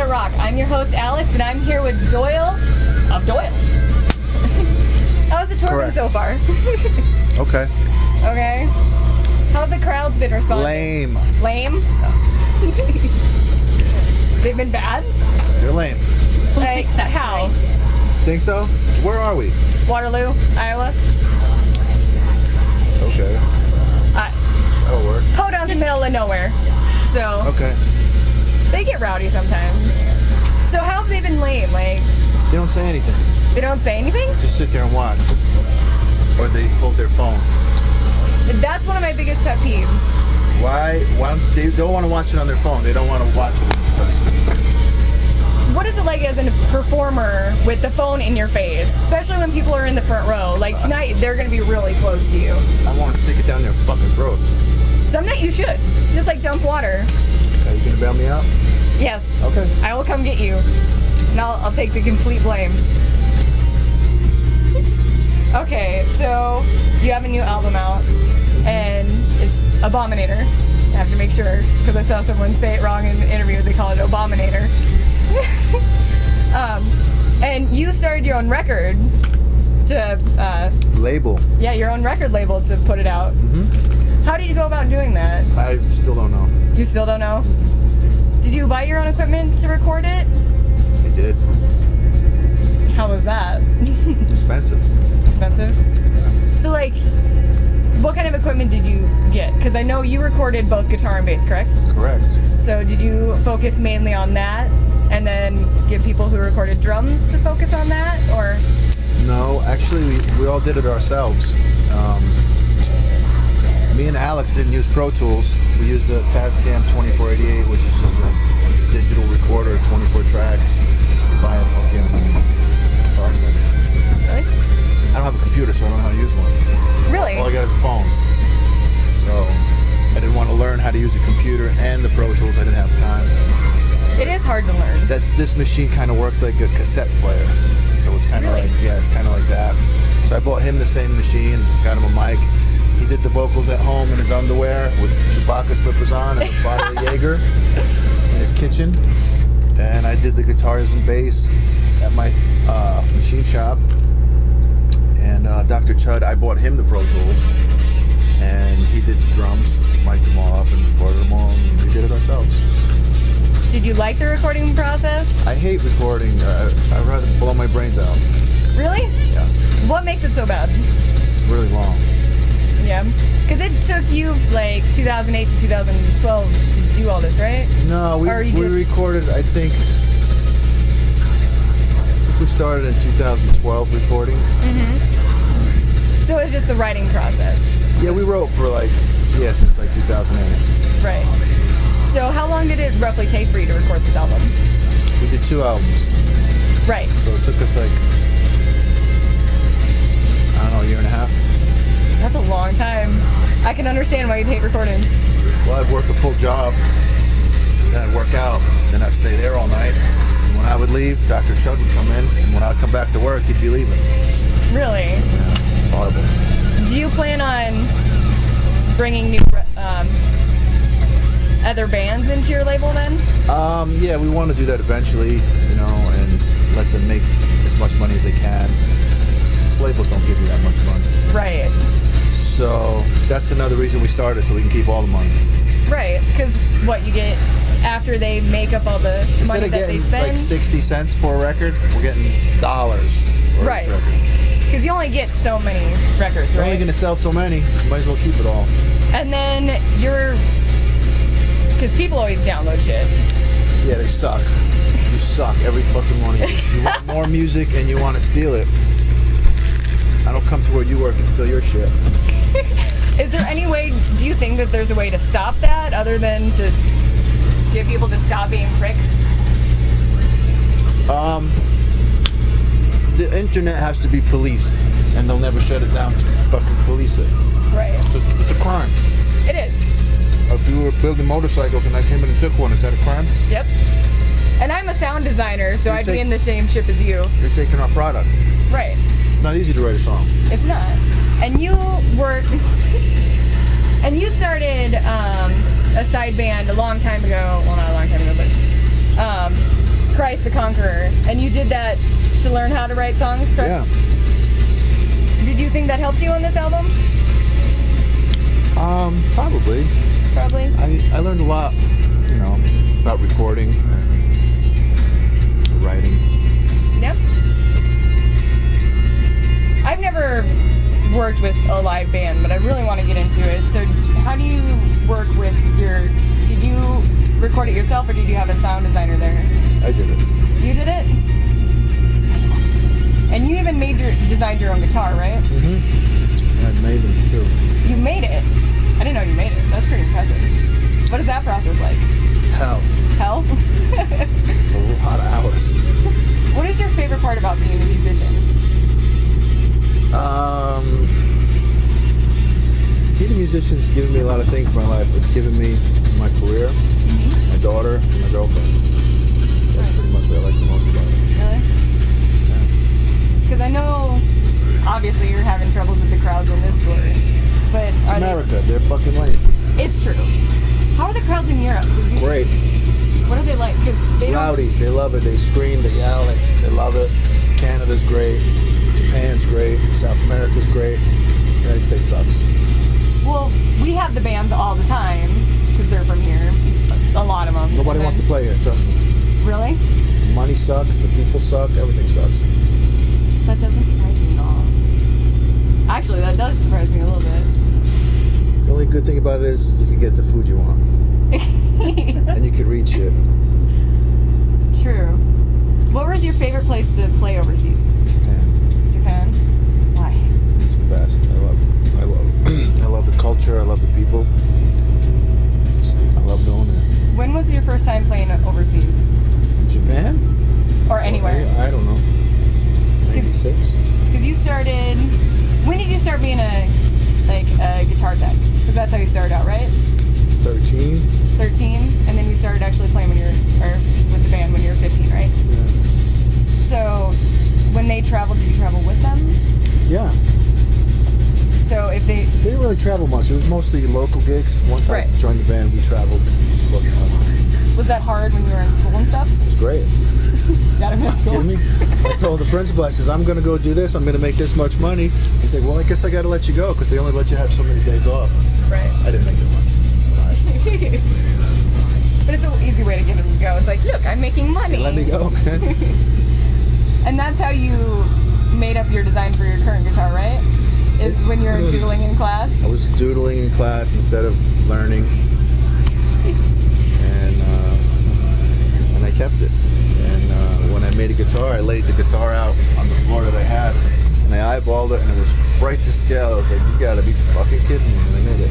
Rock. I'm your host, Alex, and I'm here with Doyle of Doyle. How's the tour been so far? Okay. Okay. How have the crowds been responding? Lame. Lame? Yeah. They've been bad? They're lame. Like, how? Think so? Where are we? Waterloo, Iowa. Okay. That'll work. Podunk's middle of nowhere. So, Okay. they get rowdy sometimes. So how have they been lame? Like, They don't say anything. they don't say anything? Just sit there and watch. Or they hold their phone. That's one of my biggest pet peeves. Why don't they don't want to watch it on their phone. They don't want to watch it in person. What is it like as a performer with the phone in your face? Especially when people are in the front row. Like tonight, they're going to be really close to you. I want to stick it down their fucking throats. Some night you should. Just like dump water. Are you going to bail me out? Yes. Okay. I will come get you. And I'll take the complete blame. Okay, so you have a new album out, and it's Abominator. I have to make sure, because I saw someone say it wrong in an interview. They call it Abominator. And you started your own record to... Label. Yeah, your own record label to put it out. Mm-hmm. How did you go about doing that? I still don't know. You still don't know? Did you buy your own equipment to record it? I did. How was that? Expensive. Expensive? So, like, what kind of equipment did you get? Because I know you recorded both guitar and bass, correct? Correct. So did you focus mainly on that and then get people who recorded drums to focus on that, or? No, actually, we all did it ourselves. Me and Alex didn't use Pro Tools. We used the Tascam 2488, which is just a digital recorder, 24 tracks. You buy a fucking guitar set. Really? I don't have a computer, so I don't know how to use one. Really? All I got is a phone. So I didn't want to learn how to use a computer and the Pro Tools. I didn't have time. So It is hard to learn. this machine kind of works like a cassette player. So it's kind of Really? like, yeah, it's kind of like that. So I bought him the same machine, got him a mic. He did the vocals at home in his underwear with Chewbacca slippers on and a bottle of Jaeger in his kitchen. And I did the guitars and bass at my machine shop. And Dr. Chud, I bought him the Pro Tools. And he did the drums, mic'd them all up and recorded them all. And we did it ourselves. Did you like the recording process? I hate recording. I'd rather blow my brains out. Really? Yeah. What makes it so bad? It's really long. Yeah. Because it took you like 2008 to 2012 to do all this, right? No, we recorded, I think we started in 2012 recording. Mm-hmm. So it was just the writing process. Yeah, we wrote for since like 2008. Right. So how long did it roughly take for you to record this album? We did 2 albums. Right. So it took us a year and a half. That's a long time. I can understand why you'd hate recordings. Well, I'd work a full job, then I'd work out, then I'd stay there all night. And when I would leave, Dr. Chud would come in, and when I'd come back to work, he'd be leaving. Really? Yeah, it's horrible. Do you plan on bringing new other bands into your label then? Yeah, we want to do that eventually, and let them make as much money as they can. These labels don't give you that much money. Right. So that's another reason we started, so we can keep all the money. Right, because what you get after they make up all the Instead money of that they getting spend? like 60 cents for a record, we're getting dollars for Right. each record. Because you only get so many records, We're right? only going to sell so many, so might as well keep it all. And then because people always download shit. Yeah, they suck. You suck, every fucking one of you. You want more music and you want to steal it. I don't come to where you work and steal your shit. Is there any way, do you think that there's a way to stop that other than to get people to stop being pricks? The internet has to be policed, and they'll never shut it down to fucking police it. Right. It's a crime. It is. If you were building motorcycles and I came in and took one, is that a crime? Yep. And I'm a sound designer, so I'd be take- in the same ship as you. You're taking our product. Right. It's not easy to write a song. It's not. And you were... and you started a side band a long time ago. Well, not a long time ago, but... Christ the Conqueror, and you did that to learn how to write songs, correct? Yeah. Did you think that helped you on this album? Probably. Probably. I learned a lot, about recording and writing. Yep. I've never worked with a live band, but I really want to get into it. So how do you work with did you record it yourself, or did you have a sound designer there? I did it. You did it? That's awesome. And you even designed your own guitar, right? Mm-hmm. And I made it too. You made it? I didn't know you made it. That's pretty impressive. What is that process like? Hell. Hell? It's a lot of hours. What is your favorite part about being a musician? Being a musician's given me a lot of things in my life. It's given me my career, my daughter, and my girlfriend. That's pretty much what I like the most about it. Really? Yeah. Because I know, obviously, you're having troubles with the crowds on this tour. But It's America. They're fucking lame. It's true. How are the crowds in Europe? Great. What are they like? Because they Rowdy. They love it. They scream. They yell. They love it. Canada's great. Japan's great. South America's great. The United States sucks. Well, we have the bands all the time because they're from here. A lot of them. Nobody wants to play here. Trust me. Really? Money sucks. The people suck. Everything sucks. That doesn't surprise me at all. Actually, that does surprise me a little bit. The only good thing about it is you can get the food you want. And you can read shit. True. What was your favorite place to play overseas? Japan. Japan? Why? It's the best. I love the culture. I love the people. I love going there. When was your first time playing overseas? Japan? Or anywhere? I don't know. 96? Because you started... When did you start being a guitar tech? Because that's how you started out, right? 13. 13? And then you started actually playing with the band when you were 15, right? Yeah. So, when they traveled, did you travel with them? Yeah. So if they didn't really travel much. It was mostly local gigs. Once Right. I joined the band, we traveled across the country. Was that hard when you were in school and stuff? It was great. Gotta miss school. Kidding me? I told the principal, I says, I'm going to go do this. I'm going to make this much money. He's like, well, I guess I got to let you go because they only let you have so many days off. Right. I didn't make the money. But it's an easy way to get them to go. It's like, look, I'm making money. Let me go, man. And that's how you made up your design for your current guitar, right? Is when you're doodling in class? I was doodling in class instead of learning. And I kept it. And when I made a guitar, I laid the guitar out on the floor that I had. And I eyeballed it, and it was right to scale. I was like, you gotta be fucking kidding me. And I made it.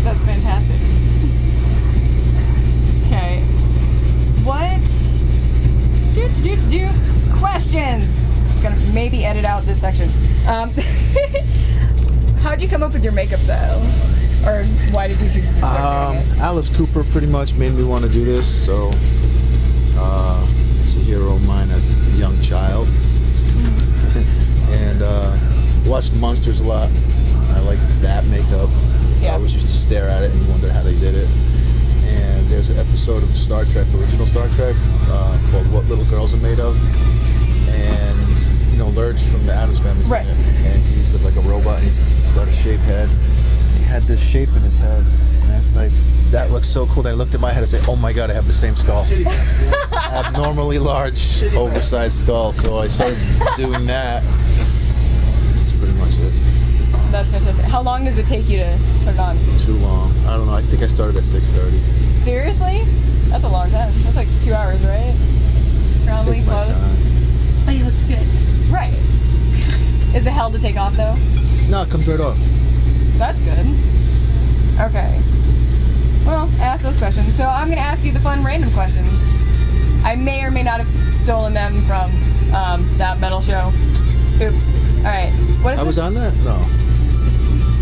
That's fantastic. Okay. What? Questions. I'm gonna maybe edit out this section. How'd you come up with your makeup style? Or why did you choose to start doing it? Alice Cooper pretty much made me want to do this, so it's a hero of mine as a young child. And watched the Munsters a lot. I like that makeup. Yeah. I always used to stare at it and wonder how they did it. And there's an episode of Star Trek, original Star Trek, called What Little Girls Are Made Of. And, Lurch from the Addams Family. Right. And he's like a robot, and he's got a shaved head. He had this shape in his head. And I was like, that looks so cool. And I looked at my head and said, oh my God, I have the same skull. Abnormally large, oversized skull. So I started doing that. That's pretty much it. That's fantastic. How long does it take you to put it on? Too long. I don't know. I think I started at 6:30. Seriously? That's a long time. That's like 2 hours, right? Probably Take my close. time. But he looks good. Right. Is it hell to take off though? No, it comes right off. That's good. Okay. Well, I asked those questions. So I'm going to ask you the fun random questions. I may or may not have stolen them from that metal show. Oops. All right. What is I was this? on that? No.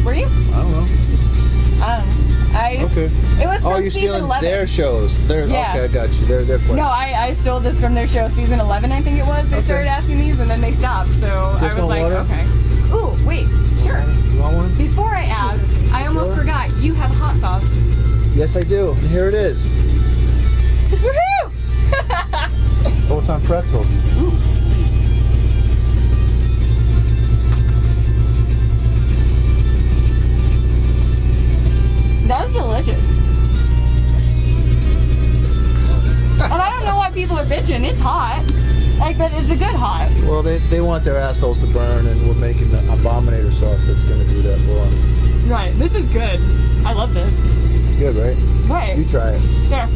Were you? I don't know. Okay. It was from Oh, you're season stealing 11. their shows. Yeah. Okay, I got you. They're questions. No, I stole this from their show, season 11, I think it was. They Okay. started asking these, and then they stopped. So There's I was no like, water? okay. Ooh, wait, sure. You want one? Before I ask, I almost Sure. forgot. You have hot sauce. Yes, I do. And here it is. Woohoo! Oh, it's Thoughts on pretzels? Ooh, sweet. That's delicious. And I don't know why people are bitching. It's hot. Like, but it's a good hot. Well, they want their assholes to burn, and we're making the Abominator sauce that's going to do that for them. Right. This is good. I love this. It's good, right? Right. You try it. There.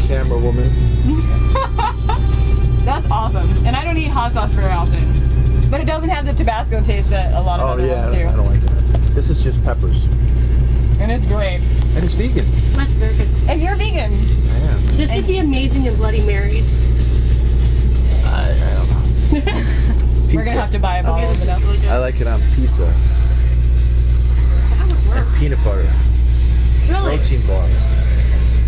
Camera woman. That's awesome. And I don't eat hot sauce very often. But it doesn't have the Tabasco taste that a lot of other ones do. I don't like that. This is just peppers. And it's great. And it's vegan. That's very good. And you're vegan. I am. This would be amazing in Bloody Marys. I don't know. Pizza. We're gonna have to buy a bottle Okay, of this it is up. really good. I like it on pizza. How does it work? And peanut butter. Really? Protein bars.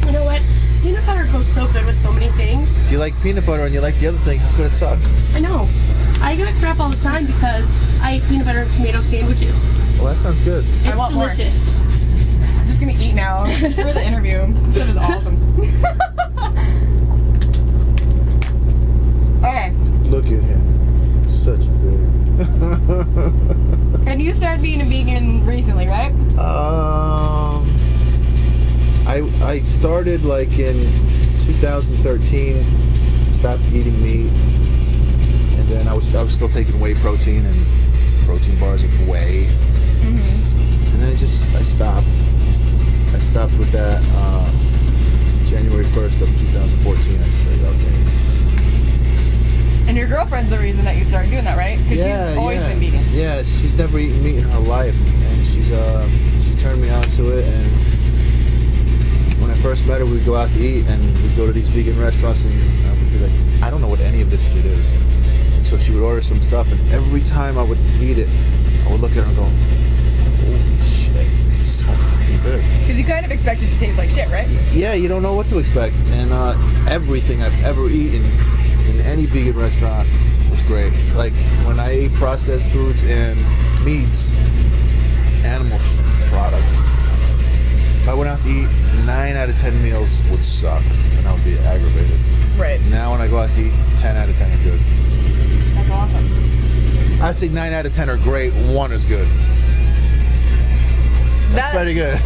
You know what? Peanut butter goes so good with so many things. If you like peanut butter and you like the other thing, how could it suck? I know. I get crap all the time because I eat peanut butter and tomato sandwiches. Well, that sounds good. It's want more. delicious. I'm just gonna eat now for the interview. This is awesome. Okay. Look at him. Such a big. And you started being a vegan recently, right? I started like in 2013. Stopped eating meat, and then I was still taking whey protein and protein bars with whey. And then I stopped. I stopped with that January 1st of 2014. I said, okay. And your girlfriend's the reason that you started doing that, right? Because she's always been vegan. Yeah, she's never eaten meat in her life, and she turned me on to it. And when I first met her, we'd go out to eat, and we'd go to these vegan restaurants, and I would be like, I don't know what any of this shit is. And so she would order some stuff, and every time I would eat it, I would look at her and go, holy shit, this is so fucking good. Because you kind of expect it to taste like shit, right? Yeah, you don't know what to expect. And everything I've ever eaten in any vegan restaurant was great. Like when I ate processed foods and meats, animal products, if I went out to eat, 9 out of 10 meals would suck, and I would be aggravated. Right. Now when I go out to eat, 10 out of 10 are good. That's awesome. I'd say 9 out of 10 are great, 1 is good. That's pretty good.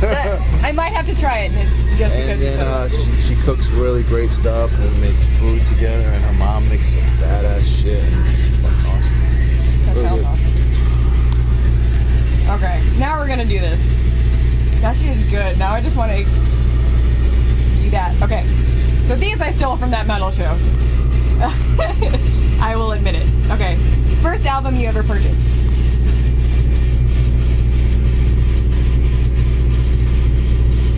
I might have to try it, and it's just because And it's then so she cooks really great stuff and make food together, and her mom makes some badass shit, and it's fucking awesome. That Really sounds good. awesome. Okay, now we're gonna do this. That shit is good. Now I just want to do that. Okay, so these I stole from that metal show. I will admit it. Okay, first album you ever purchased?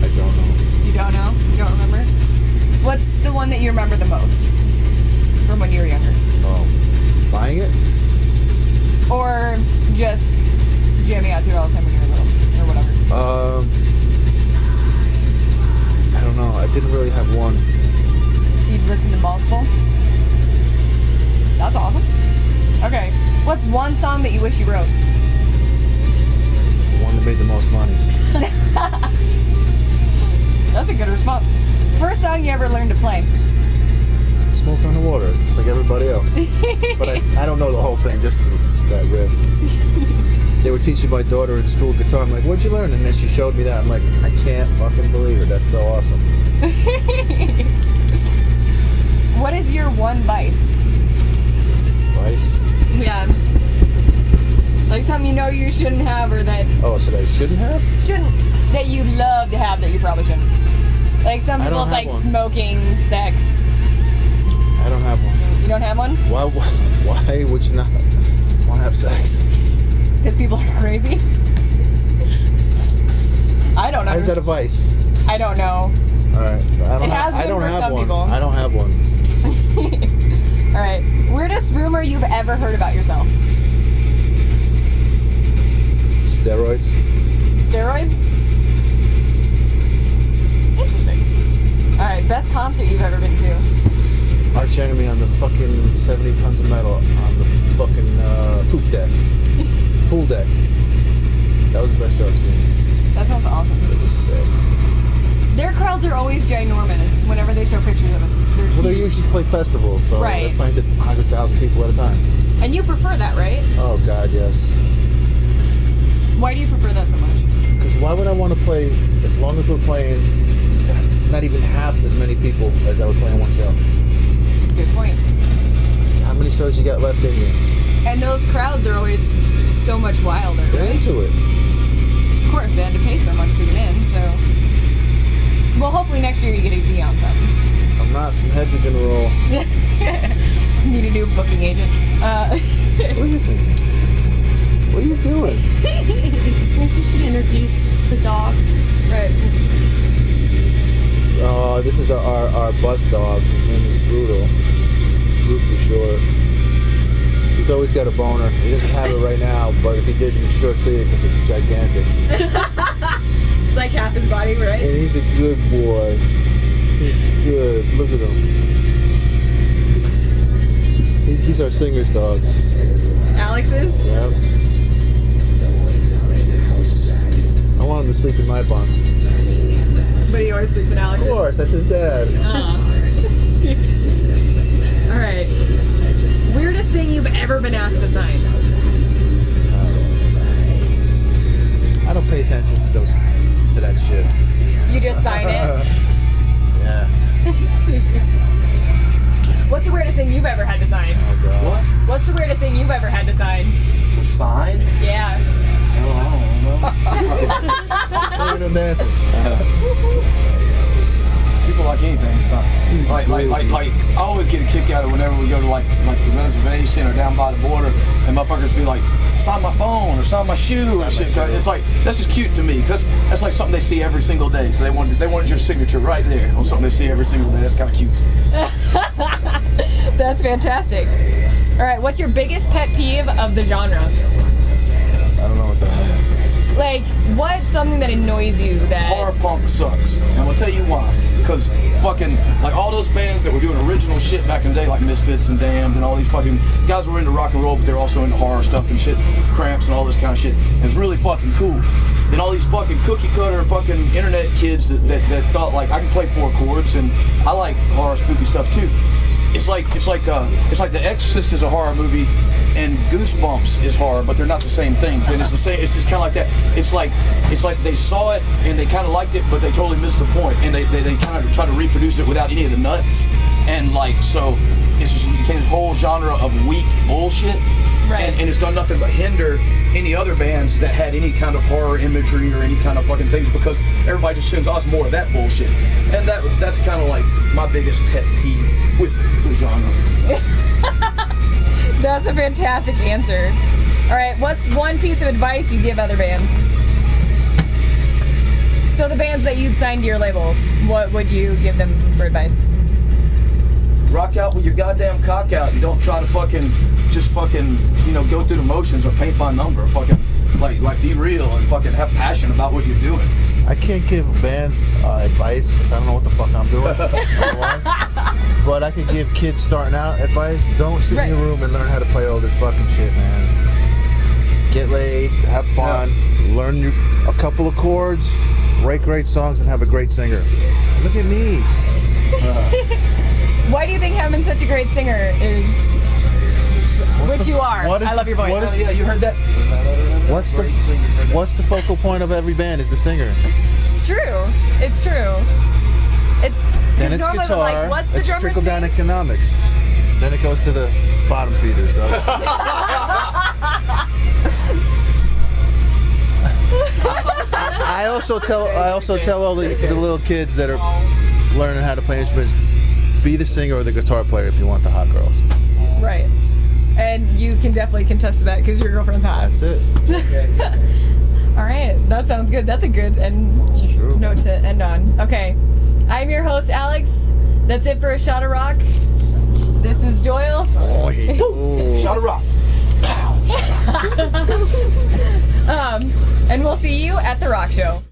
I don't know. You don't know? You don't remember? What's the one that you remember the most from when you were younger? Oh, buying it? Or just jamming out to it all the time when you were little, or whatever? I don't know. I didn't really have one. You'd listen to multiple? That's awesome. Okay, what's one song that you wish you wrote? The one that made the most money. That's a good response. First song you ever learned to play? Smoke on the Water, just like everybody else. But I don't know the whole thing, just that riff. They were teaching my daughter in school guitar. I'm like, what'd you learn? And then she showed me that. I'm like, I can't fucking believe it. That's so awesome. What is your one vice? Vice? Yeah. Like something you know you shouldn't have, or that Oh, so I shouldn't have? that you love to have that you probably shouldn't. Like some I people, don't it's have like one. smoking, sex. I don't have one. You don't have one? Why would you not want to have sex? Because people are crazy. I don't know. Why is that a vice? I don't know. All right. I don't have some one. people. I don't have one. All right. Weirdest rumor you've ever heard about yourself? Steroids? Steroids? Interesting. All right. Best concert you've ever been to? Arch Enemy on the fucking 70 tons of metal on the fucking poop deck. Pool deck. That was the best show I've seen. That sounds awesome. It was sick. Their crowds are always ginormous whenever they show pictures of them. Well, they usually play festivals, so Right. they're playing to 100,000 people at a time. And you prefer that, right? Oh God, yes. Why do you prefer that so much? Because why would I want to play as long as we're playing to not even half as many people as I would play on one show? Good point. How many shows you got left in you? And those crowds are always so much wilder, They're right? into it. Of course, they had to pay so much to get in, so. Well, hopefully next year you get to be on some. I'm not. Some heads are gonna roll. Need a new booking agent. What are you thinking? What are you doing? I think we should introduce the dog. Right. This is our bus dog. His name is Brutal. Brute for short. He's always got a boner. He doesn't have it right now, but if he did, you can sure see it because it's gigantic. It's like half his body, right? And he's a good boy. He's good. Look at him. He's our singer's dog. Alex is? Yep. I want him to sleep in my bunk. But he always sleeps in Of Alex's. course, that's his dad. Alright. Weirdest thing you've ever been asked to sign? I don't pay attention to that shit. You just sign it? Yeah. What's the weirdest thing you've ever had to sign? Oh God. What? What's the weirdest thing you've ever had to sign? To sign? Yeah. I Look at him dancing. don't know. People like anything to sign. Like, I always get a kick out of whenever we go to like the reservation or down by the border, and motherfuckers be like, sign my phone or sign my shoe or shit. It's like, that's just cute to me, because that's like something they see every single day. So they wanted your signature right there on something they see every single day. That's kind of cute. That's fantastic. Alright, what's your biggest pet peeve of the genre? I don't know what that is. Like, what's something that annoys you that... Horror punk sucks. And I'm gonna tell you why. Because fucking, like all those bands that were doing original shit back in the day, like Misfits and Damned and all these fucking guys were into rock and roll, but they're also into horror stuff and shit, Cramps and all this kind of shit. And it's really fucking cool. Then all these fucking cookie cutter fucking internet kids that thought like, I can play 4 chords and I like horror spooky stuff too. It's like The Exorcist is a horror movie and Goosebumps is horror, but they're not the same things. And it's the same. It's just kind of like that. It's like they saw it and they kind of liked it, but they totally missed the point. And they kind of try to reproduce it without any of the nuts. And like so, it's just it became this whole genre of weak bullshit. Right. And it's done nothing but hinder any other bands that had any kind of horror imagery or any kind of fucking things, because everybody just assumes, oh, it's more of that bullshit. And that's kind of like my biggest pet peeve with the genre. That's a fantastic answer. Alright, what's one piece of advice you'd give other bands? So the bands that you'd sign to your label, what would you give them for advice? Rock out with your goddamn cock out. You don't try to just go through the motions or paint by number. Fucking like be real and fucking have passion about what you're doing. I can't give bands advice because I don't know what the fuck I'm doing. Number one. But I can give kids starting out advice. Don't sit in your room and learn how to play all this fucking shit, man. Get laid, have fun, learn a couple of chords, write great songs, and have a great singer. Look at me. Why do you think having such a great singer is... Which you are. I love your voice. what is- Yeah, you heard that? What's the focal point of every band is the singer. It's true. It's true. It's... Then it's normally we're guitar, like, what's the it's drummer's trickle down name? economics. Then it goes to the bottom feeders, though. I also tell all the little kids that are learning how to play instruments, be the singer or the guitar player if you want the hot girls. Right. And you can definitely contest to that because your girlfriend's hot. That's it. All right, that sounds good. That's a good True. note to end on. Okay, I'm your host, Alex. That's it for A Shot of Rock. This is Doyle. Shot of rock. And we'll see you at the Rock Show.